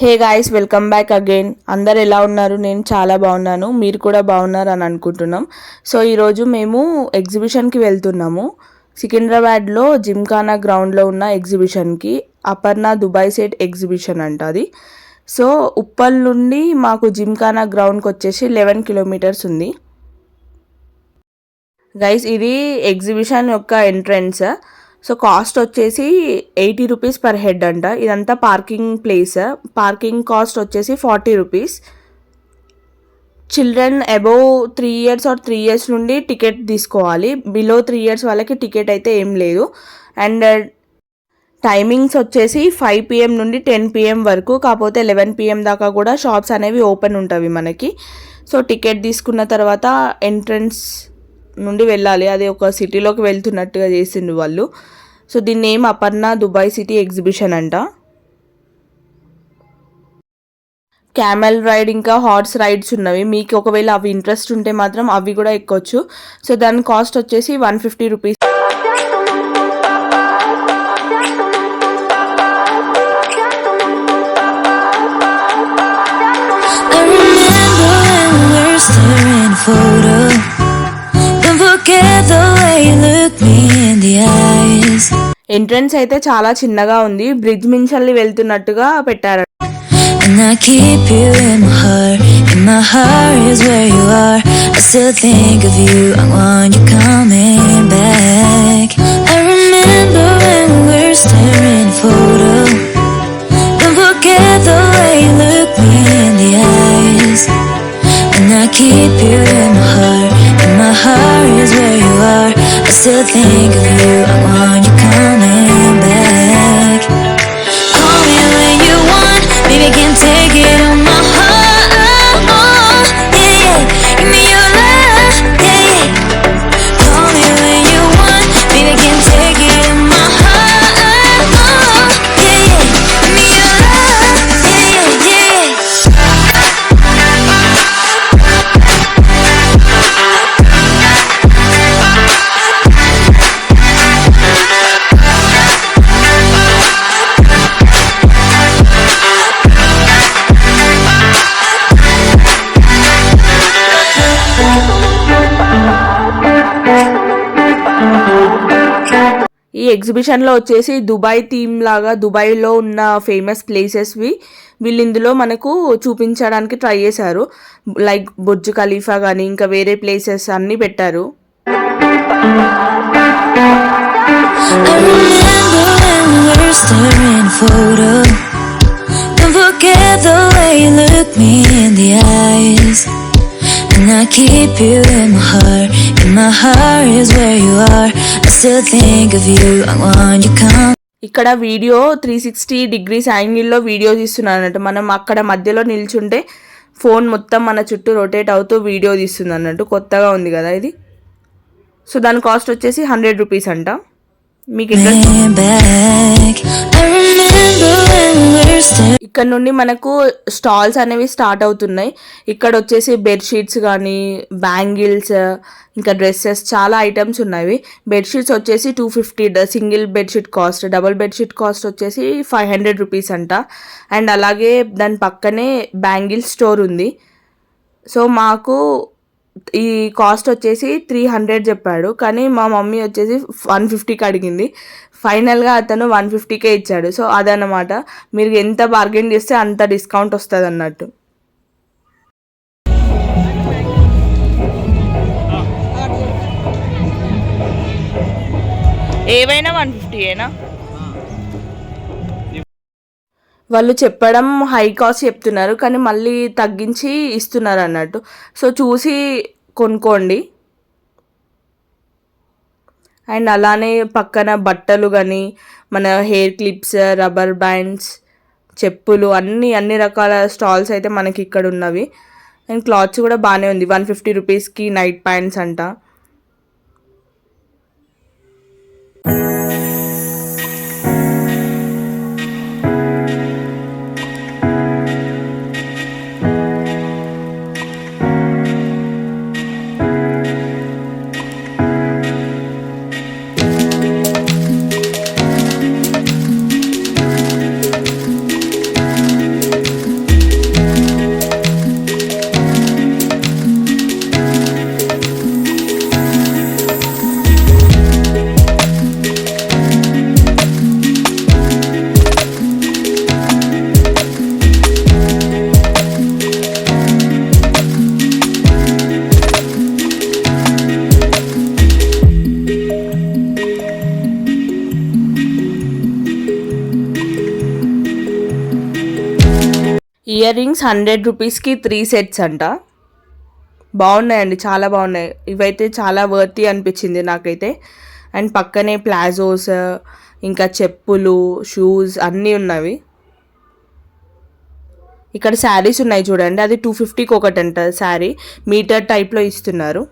Hey guys, welcome back again. అందరు ఎలా ఉన్నారు? నేను చాలా బాగున్నాను, మీరు కూడా బాగున్నారు అని అనుకుంటున్నాం. సో ఈరోజు మేము ఎగ్జిబిషన్కి వెళ్తున్నాము. సికింద్రాబాద్లో జిమ్ఖానా గ్రౌండ్లో ఉన్న ఎగ్జిబిషన్కి. అపర్ణ దుబాయ్ సెట్ ఎగ్జిబిషన్ అంట అది. సో ఉప్పల్ నుండి మాకు జిమ్ఖానా గ్రౌండ్కి వచ్చేసి 11 కిలోమీటర్స్ ఉంది. గైస్, ఇది ఎగ్జిబిషన్ యొక్క ఎంట్రన్స్. సో కాస్ట్ వచ్చేసి 80 రూపీస్ పర్ హెడ్ అంట. ఇదంతా పార్కింగ్ ప్లేస్. పార్కింగ్ కాస్ట్ వచ్చేసి 40 rupees. Children above 3 years or 3 years నుండి టికెట్ తీసుకోవాలి. బిలో 3 ఇయర్స్ వాళ్ళకి టికెట్ అయితే ఏం లేదు. అండ్ టైమింగ్స్ వచ్చేసి 5 PM నుండి 10 PM వరకు. కాకపోతే 11 PM దాకా కూడా షాప్స్ అనేవి ఓపెన్ ఉంటుంది మనకి. సో టికెట్ తీసుకున్న తర్వాత ఎంట్రన్స్ నుండి వెళ్ళాలి. అది ఒక సిటీలోకి వెళ్తున్నట్టుగా చేసిండు వాళ్ళు. సో దీని name Aparna Dubai city exhibition అంట. క్యామెల్ రైడ్ ఇంకా హార్స్ రైడ్స్ ఉన్నవి. మీకు ఒకవేళ అవి ఇంట్రెస్ట్ ఉంటే మాత్రం అవి కూడా ఎక్కొచ్చు. సో దాని కాస్ట్ వచ్చేసి 150 రూపీస్. ఎంట్రన్స్ అయితే చాలా చిన్నగా ఉంది. బ్రిడ్జ్ మించల్లి వెళ్తున్నట్టుగా పెట్టారు. And I keep you in my heart is where you are. I still think of you, I want you coming back. I remember when we were staring photo. Don't forget the way you look me in the eyes. And I keep you in my heart is where you are. I still think of you, I want you coming back. Call me when you want, baby, can't take it on my heart. Yeah, yeah, give me your love, yeah, yeah. Call me when you want, baby, can't take it on my heart. Yeah, yeah, give me your love, yeah, yeah, yeah. ఈ ఎగ్జిబిషన్లో వచ్చేసి Dubai theme లాగా దుబాయ్లో ఉన్న famous ప్లేసెస్వి వీళ్ళు ఇందులో మనకు చూపించడానికి ట్రై చేశారు. లైక్ బుర్జ్ ఖలీఫా కానీ ఇంకా వేరే ప్లేసెస్ అన్నీ పెట్టారు. And I keep you in my heart is where you are. I still think of you, I want you come. ఇక్కడ వీడియో 360 degrees యాంగిల్లో వీడియో తీస్తున్నాను అన్నట్టు. మనం అక్కడ మధ్యలో నిల్చుంటే ఫోన్ మొత్తం మన చుట్టూ రొటేట్ అవుతూ వీడియో తీస్తుంది అన్నట్టు. కొత్తగా ఉంది కదా ఇది. సో దాని కాస్ట్ వచ్చేసి 100 రూపీస్ అంట. మీకు ఇక్కడ నుండి మనకు స్టాల్స్ అనేవి స్టార్ట్ అవుతున్నాయి. ఇక్కడ వచ్చేసి బెడ్షీట్స్ కానీ బ్యాంగిల్స్ ఇంకా డ్రెస్సెస్ చాలా ఐటమ్స్ ఉన్నాయి. బెడ్షీట్స్ వచ్చేసి 250 single bedsheet cost. Double bedsheet cost వచ్చేసి 500 రూపీస్ అంట. అండ్ అలాగే దాని పక్కనే బ్యాంగిల్ స్టోర్ ఉంది. సో మాకు ఈ కాస్ట్ వచ్చేసి 300 చెప్పాడు, కానీ మా మమ్మీ వచ్చేసి 150కి అడిగింది. ఫైనల్గా అతను 150కే ఇచ్చాడు. సో అదన్నమాట, మీరు ఎంత బార్గెన్ చేస్తే అంత డిస్కౌంట్ వస్తుంది అన్నట్టు. ఏవైనా 150ఏనా? వాళ్ళు చెప్పడం హై కాస్ట్ చెప్తున్నారు, కానీ మళ్ళీ తగ్గించి ఇస్తున్నారు అన్నట్టు. సో చూసి కొనుక్కోండి. అండ్ అలానే పక్కన బట్టలు కానీ మన హెయిర్ క్లిప్స్, రబ్బర్ బ్యాండ్స్, చెప్పులు అన్ని రకాల స్టాల్స్ అయితే మనకి ఇక్కడ ఉన్నవి. అండ్ క్లాత్స్ కూడా బాగానే ఉంది. 150 రూపీస్కి నైట్ ప్యాంట్స్ అంట. ఇయర్ రింగ్స్ 100 రూపీస్కి 3 సెట్స్ అంట. బాగున్నాయండి, చాలా బాగున్నాయి. ఇవైతే చాలా వర్తీ అనిపించింది నాకైతే. అండ్ పక్కనే ప్లాజోస్, ఇంకా చెప్పులు, షూస్ అన్నీ ఉన్నవి. ఇక్కడ శారీస్ ఉన్నాయి చూడండి, అది 250కి ఒకటి అంట శారీ. మీటర్ టైప్లో ఇస్తున్నారు.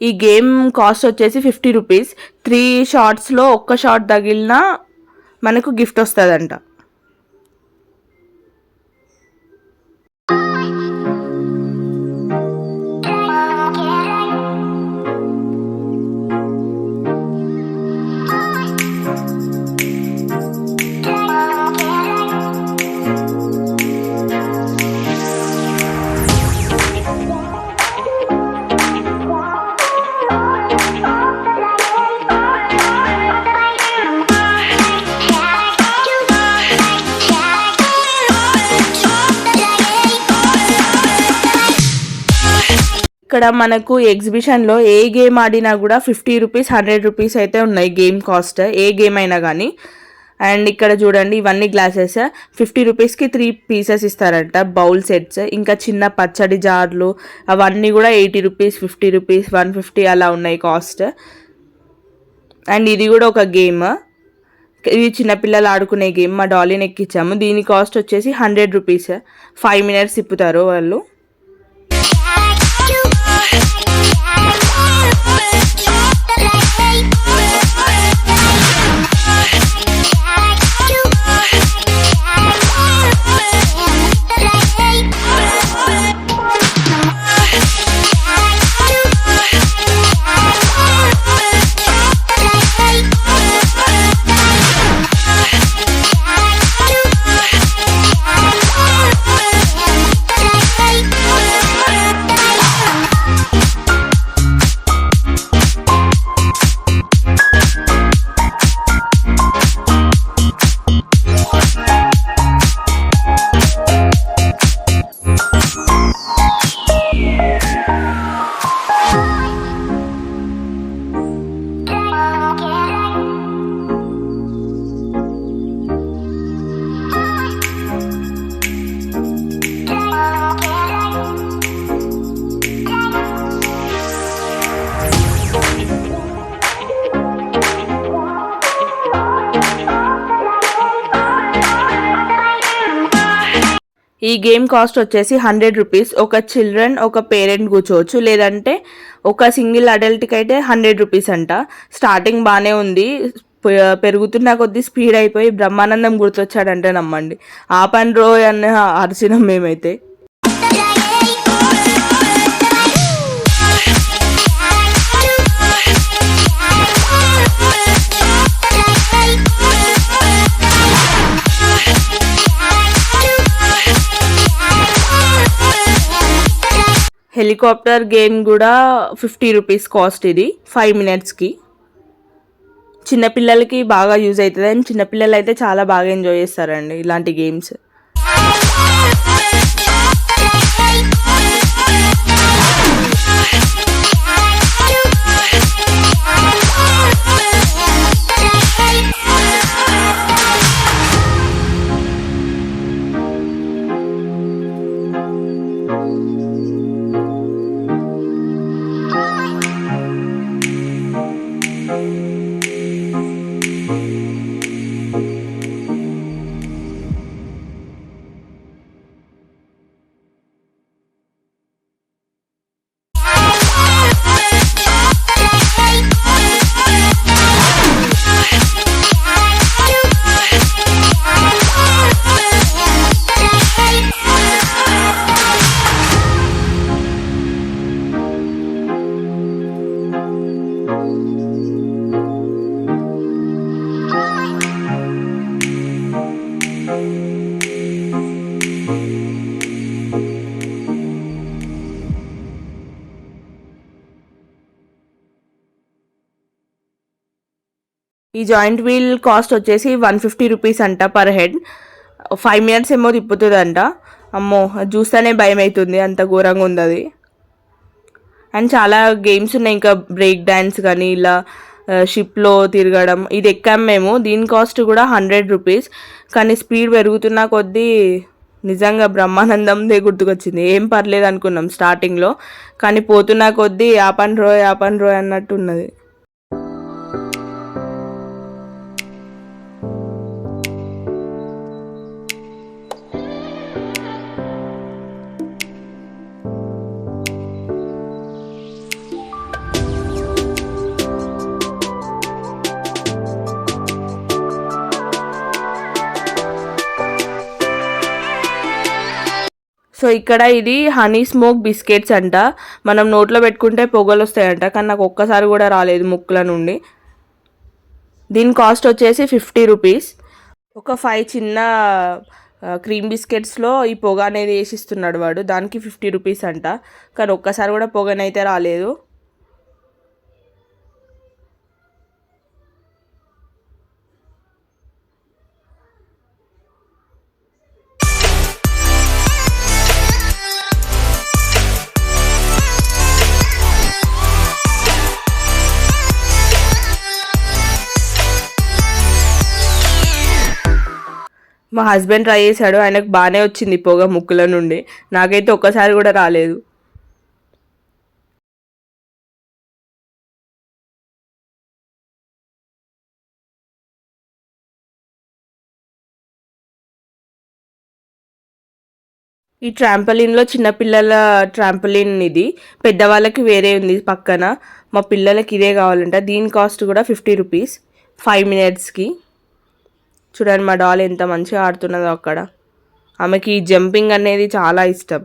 ఈ గేమ్ కాస్ట్ వచ్చేసి 50 రూపీస్. 3 షార్ట్స్లో ఒక్క షార్ట్ తగిలినా మనకు గిఫ్ట్ వస్తుందంట. ఇక్కడ మనకు ఎగ్జిబిషన్లో ఏ గేమ్ ఆడినా కూడా 50 రూపీస్ 100 రూపీస్ అయితే ఉన్నాయి గేమ్ కాస్ట్, ఏ గేమ్ అయినా కానీ. అండ్ ఇక్కడ చూడండి, ఇవన్నీ గ్లాసెస్ 50 రూపీస్కి 3 పీసెస్ ఇస్తారంట. బౌల్ సెట్స్, ఇంకా చిన్న పచ్చడి జార్లు, అవన్నీ కూడా 80 రూపీస్, 50 రూపీస్, 150 అలా ఉన్నాయి కాస్ట్. అండ్ ఇది కూడా ఒక గేమ్, ఇది చిన్నపిల్లలు ఆడుకునే గేమ్. మా డాలీని ఎక్కించాము. దీని కాస్ట్ వచ్చేసి 100 రూపీస్. 5 మినిట్స్ తిప్పుతారు వాళ్ళు. ఈ గేమ్ కాస్ట్ వచ్చేసి 100 రూపీస్. ఒక చిల్డ్రన్, ఒక పేరెంట్ కూర్చోవచ్చు, లేదంటే ఒక సింగిల్ అడల్ట్కి అయితే 100 రూపీస్ అంట. స్టార్టింగ్ బాగానే ఉంది, పెరుగుతున్న కొద్దీ స్పీడ్ అయిపోయి బ్రహ్మానందం గుర్తొచ్చాడంటే నమ్మండి. ఆ పని రో అని అరిచినాం మేమైతే. హెలికాప్టర్ గేమ్ కూడా 50 రూపీస్ కాస్ట్. ఇది 5 మినిట్స్కి. చిన్నపిల్లలకి బాగా యూజ్ అవుతుంది, అండ్ చిన్నపిల్లలు అయితే చాలా బాగా ఎంజాయ్ చేస్తారండి ఇలాంటి గేమ్స్. ఈ జాయింట్ వీల్ కాస్ట్ వచ్చేసి 150 రూపీస్ అంట పర్ హెడ్. 5 మినిట్స్ ఏమో తిప్పుతుందంట. అమ్మో చూస్తేనే భయం అవుతుంది, అంత ఘోరంగా ఉంది అది. అండ్ చాలా గేమ్స్ ఉన్నాయి, ఇంకా బ్రేక్ డ్యాన్స్ కానీ ఇలా షిప్లో తిరగడం. ఇది ఎక్కాం మేము, దీని కాస్ట్ కూడా 100 రూపీస్. కానీ స్పీడ్ పెరుగుతున్న కొద్దీ నిజంగా బ్రహ్మానందందే గుర్తుకొచ్చింది. ఏం పర్లేదు అనుకున్నాం స్టార్టింగ్లో, కానీ పోతున్న కొద్దీ యాపన్ రోయ్ అన్నట్టు ఉన్నది. సో ఇక్కడ ఇది హనీ స్మోక్ బిస్కెట్స్ అంట. మనం నోట్లో పెట్టుకుంటే పొగలు వస్తాయంట, కానీ నాకు ఒక్కసారి కూడా రాలేదు ముక్కుల నుండి. దీని కాస్ట్ వచ్చేసి 50 రూపీస్. ఒక 5 చిన్న క్రీమ్ బిస్కెట్స్లో ఈ పొగ అనేది వేసిస్తున్నాడు వాడు, దానికి 50 రూపీస్ అంట. కానీ ఒక్కసారి కూడా పొగనైతే రాలేదు. మా హస్బెండ్ ట్రై చేశాడు, ఆయనకు బాగానే వచ్చింది పొగ ముక్కుల నుండి. నాకైతే ఒక్కసారి కూడా రాలేదు. ఈ ట్రాంపలిన్లో చిన్నపిల్లల ట్రాంపలిన్ ఇది, పెద్దవాళ్ళకి వేరే ఉంది పక్కన. మా పిల్లలకి ఇదే కావాలంట. దీని కాస్ట్ కూడా 50 రూపీస్ 5 మినిట్స్కి. చూడండి మా డాల్ ఎంత మంచిగా ఆడుతున్నదో అక్కడ. ఆమెకి ఈ జంపింగ్ అనేది చాలా ఇష్టం.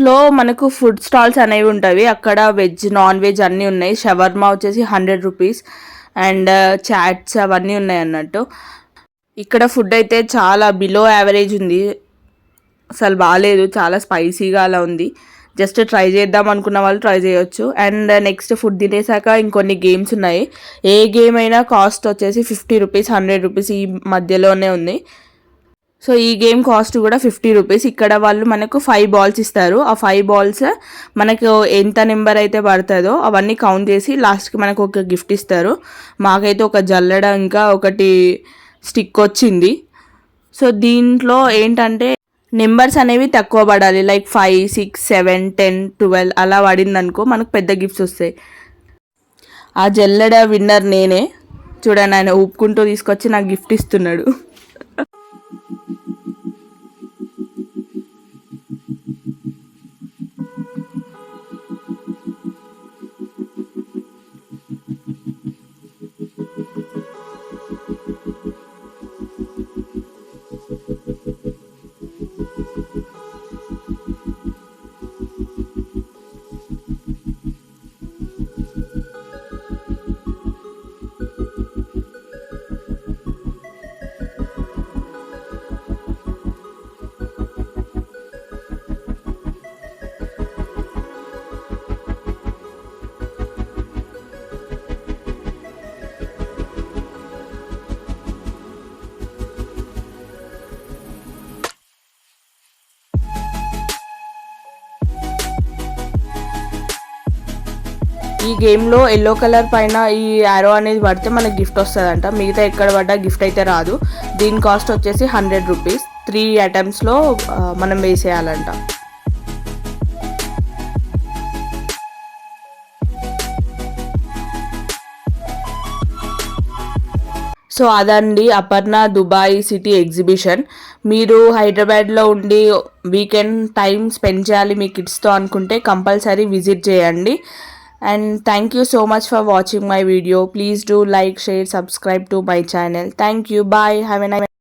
లో మనకు ఫుడ్ స్టాల్స్ అనేవి ఉంటాయి. అక్కడ వెజ్ నాన్ వెజ్ అన్నీ ఉన్నాయి. షవర్మా వచ్చేసి 100 రూపీస్ అండ్ చాట్స్ అవన్నీ ఉన్నాయి అన్నట్టు. ఇక్కడ ఫుడ్ అయితే చాలా బిలో యావరేజ్ ఉంది, అసలు బాగాలేదు, చాలా స్పైసీగా అలా ఉంది. జస్ట్ ట్రై చేద్దాం అనుకున్న వాళ్ళు ట్రై చేయొచ్చు. అండ్ నెక్స్ట్ ఫుడ్ తినేసాక ఇంకొన్ని గేమ్స్ ఉన్నాయి. ఏ గేమ్ అయినా కాస్ట్ వచ్చేసి 50 రూపీస్ 100 రూపీస్ ఈ మధ్యలోనే ఉంది. సో ఈ గేమ్ కాస్ట్ కూడా 50 రూపీస్. ఇక్కడ వాళ్ళు మనకు 5 బాల్స్ ఇస్తారు. ఆ 5 బాల్స్ మనకు ఎంత నెంబర్ అయితే పడుతుందో అవన్నీ కౌంట్ చేసి లాస్ట్కి మనకు ఒక గిఫ్ట్ ఇస్తారు. మాకైతే ఒక జల్లెడ ఇంకా ఒకటి స్టిక్ వచ్చింది. సో దీంట్లో ఏంటంటే నెంబర్స్ అనేవి తక్కువ పడాలి, లైక్ 5, 6, 7, 10, 12 అలా పడింది అనుకో మనకు పెద్ద గిఫ్ట్స్ వస్తాయి. ఆ జల్లెడ విన్నర్ నేనే. చూడండి, ఆయన ఊపుకుంటూ తీసుకొచ్చి నాకు గిఫ్ట్ ఇస్తున్నాడు. ఈ గేమ్లో ఎల్లో కలర్ పైన ఈ యారో అనేది పడితే మనకి గిఫ్ట్ వస్తుందంట. మిగతా ఎక్కడ పడ్డా గిఫ్ట్ అయితే రాదు. దీని కాస్ట్ వచ్చేసి 100 రూపీస్. 3 అటెంప్ట్స్లో మనం వేసేయాలంట. సో అదండి అపర్ణ దుబాయ్ సిటీ ఎగ్జిబిషన్. మీరు హైదరాబాద్లో ఉండి వీకెండ్ టైం స్పెండ్ చేయాలి మీ కిడ్స్తో అనుకుంటే కంపల్సరీ విజిట్ చేయండి. And thank you so much for watching my video. Please do like, share, subscribe to my channel. Thank you. Bye. Have a nice